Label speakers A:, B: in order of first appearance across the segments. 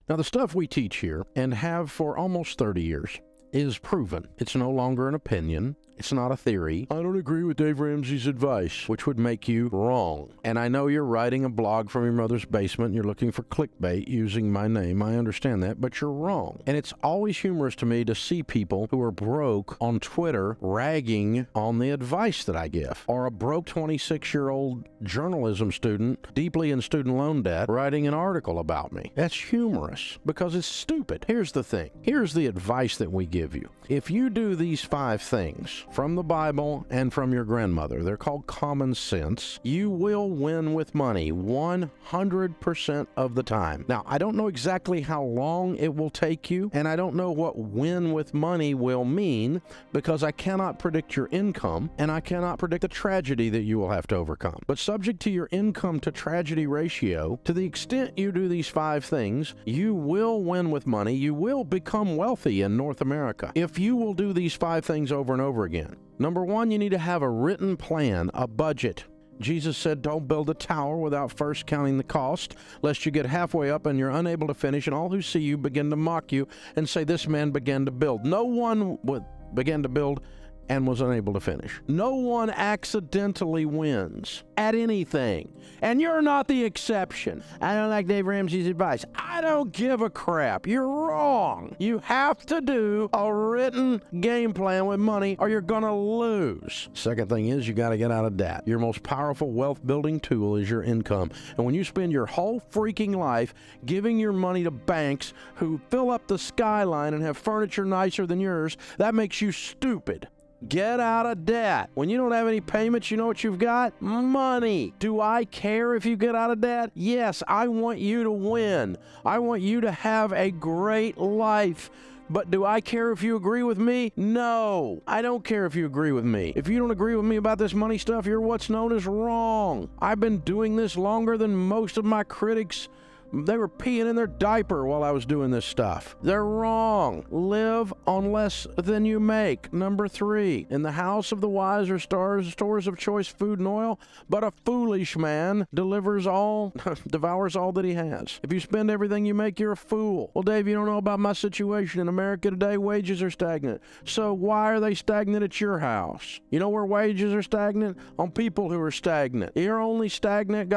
A: Now, the stuff we teach here, and have for almost 30 years, is proven. It's no longer an opinion. It's not a theory. I don't agree with Dave Ramsey's advice, which would make you wrong. And I know you're writing a blog from your mother's basement and you're looking for clickbait using my name. I understand that, but you're wrong. And it's always humorous to me to see people who are broke on Twitter ragging on the advice that I give. Or a broke 26-year-old journalism student, deeply in student loan debt, writing an article about me. That's humorous because it's stupid. Here's the thing. Here's the advice that we give you. If you do these 5 things, from the Bible and from your grandmother, they're called common sense, you will win with money 100% of the time. Now, I don't know exactly how long it will take you, and I don't know what win with money will mean, because I cannot predict your income, and I cannot predict the tragedy that you will have to overcome. But subject to your income to tragedy ratio, to the extent you do these 5 things, you will win with money. You will become wealthy in North America if you will do these 5 things over and over again. Number 1, you need to have a written plan, a budget. Jesus said, don't build a tower without first counting the cost, lest you get halfway up and you're unable to finish, and all who see you begin to mock you and say, this man began to build. No one began to build and was unable to finish. No one accidentally wins at anything, and you're not the exception. I don't like Dave Ramsey's advice. I don't give a crap. You're wrong. You have to do a written game plan with money or you're gonna lose. Second thing is you gotta get out of debt. Your most powerful wealth building tool is your income. And when you spend your whole freaking life giving your money to banks who fill up the skyline and have furniture nicer than yours, that makes you stupid. Get out of debt. When you don't have any payments, you know what you've got? Money. Do I care if you get out of debt? Yes, I want you to win. I want you to have a great life. But do I care if you agree with me? No, I don't care if you agree with me. If you don't agree with me about this money stuff, you're what's known as wrong. I've been doing this longer than most of my critics. They were peeing in their diaper while I was doing this stuff. They're wrong. Live on less than you make. Number 3, in the house of the wise are stores of choice food and oil, but a foolish man devours all that he has. If you spend everything you make, you're a fool. Well, Dave, you don't know about my situation. In America today, wages are stagnant. So why are they stagnant at your house? You know where wages are stagnant? On people who are stagnant. You're only stagnant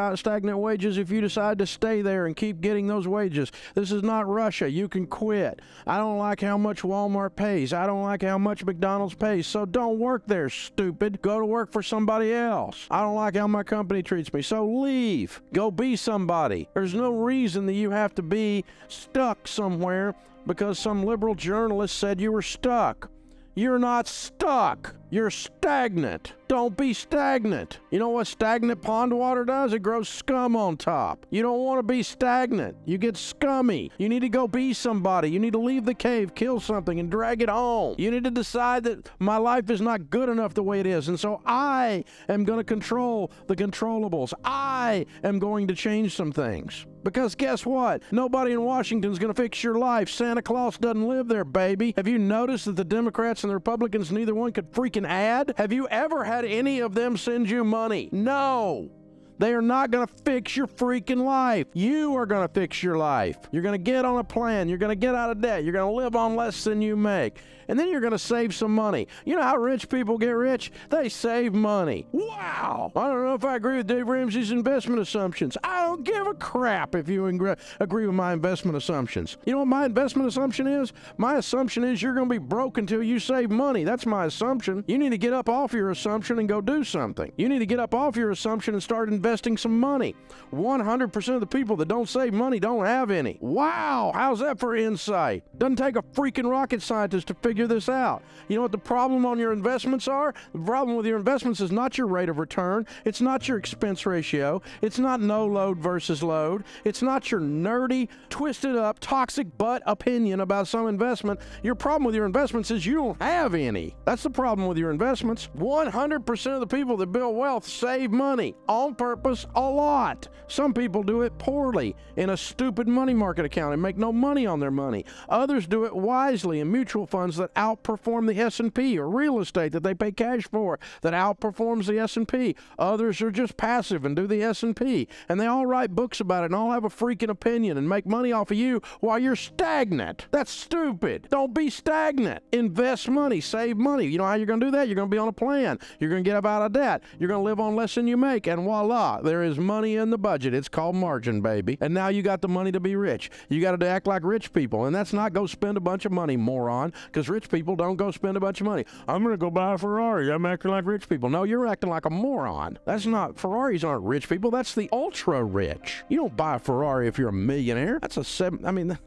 A: wages if you decide to stay there and keep getting those wages. This is not Russia. You can quit. I don't like how much Walmart pays. I don't like how much McDonald's pays. So don't work there, stupid. Go to work for somebody else. I don't like how my company treats me. So leave. Go be somebody. There's no reason that you have to be stuck somewhere because some liberal journalist said you were stuck. You're not stuck. You're stagnant. Don't be stagnant. You know what stagnant pond water does? It grows scum on top. You don't want to be stagnant. You get scummy. You need to go be somebody. You need to leave the cave, kill something, and drag it home. You need to decide that my life is not good enough the way it is, and so I am going to control the controllables. I am going to change some things. Because guess what? Nobody in Washington is going to fix your life. Santa Claus doesn't live there, baby. Have you noticed that the Democrats and the Republicans, neither one could freaking add? Have you ever had any of them send you money? No. They are not going to fix your freaking life. You are going to fix your life. You're going to get on a plan. You're going to get out of debt. You're going to live on less than you make. And then you're going to save some money. You know how rich people get rich? They save money. Wow. I don't know if I agree with Dave Ramsey's investment assumptions. I don't give a crap if you agree with my investment assumptions. You know what my investment assumption is? My assumption is you're going to be broke until you save money. That's my assumption. You need to get up off your assumption and go do something. You need to get up off your assumption and start investing some money. 100% of the people that don't save money don't have any. Wow. How's that for insight? Doesn't take a freaking rocket scientist to figure this out. You know what the problem on your investments are? The problem with your investments is not your rate of return. It's not your expense ratio. It's not no load versus load. It's not your nerdy, twisted up, toxic butt opinion about some investment. Your problem with your investments is you don't have any. That's the problem with your investments. 100% of the people that build wealth save money on purpose purpose a lot. Some people do it poorly in a stupid money market account and make no money on their money. Others do it wisely in mutual funds that outperform the S&P, or real estate that they pay cash for that outperforms the S&P. Others are just passive and do the S&P, and they all write books about it and all have a freaking opinion and make money off of you while you're stagnant. That's stupid. Don't be stagnant. Invest money, save money. You know how you're going to do that? You're going to be on a plan. You're going to get up out of debt. You're going to live on less than you make, and voila, there is money in the budget. It's called margin, baby. And now you got the money to be rich. You got to act like rich people, and that's not go spend a bunch of money, moron, because rich people don't go spend a bunch of money. I'm going to go buy a Ferrari. I'm acting like rich people. No, you're acting like a moron. That's not, Ferraris aren't rich people. That's the ultra rich. You don't buy a Ferrari if you're a millionaire. That's a seven, I mean,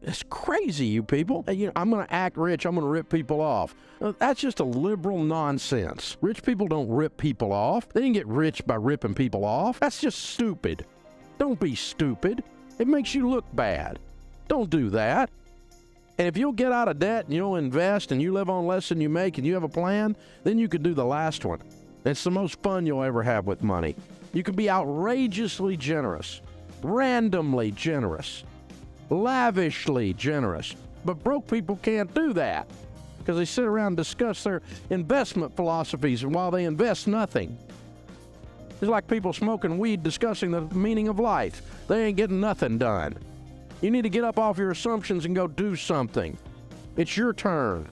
A: it's crazy, you people. I'm going to act rich. I'm going to rip people off. That's just a liberal nonsense. Rich people don't rip people off. They didn't get rich by ripping people off. That's just stupid. Don't be stupid. It makes you look bad. Don't do that. And if you'll get out of debt and you'll invest and you live on less than you make and you have a plan, then you could do the last one. It's the most fun you'll ever have with money. You can be outrageously generous, randomly generous, lavishly generous. But broke people can't do that because they sit around and discuss their investment philosophies and while they invest nothing. It's like people smoking weed discussing the meaning of life. They ain't getting nothing done. You need to get up off your assumptions and go do something. It's your turn.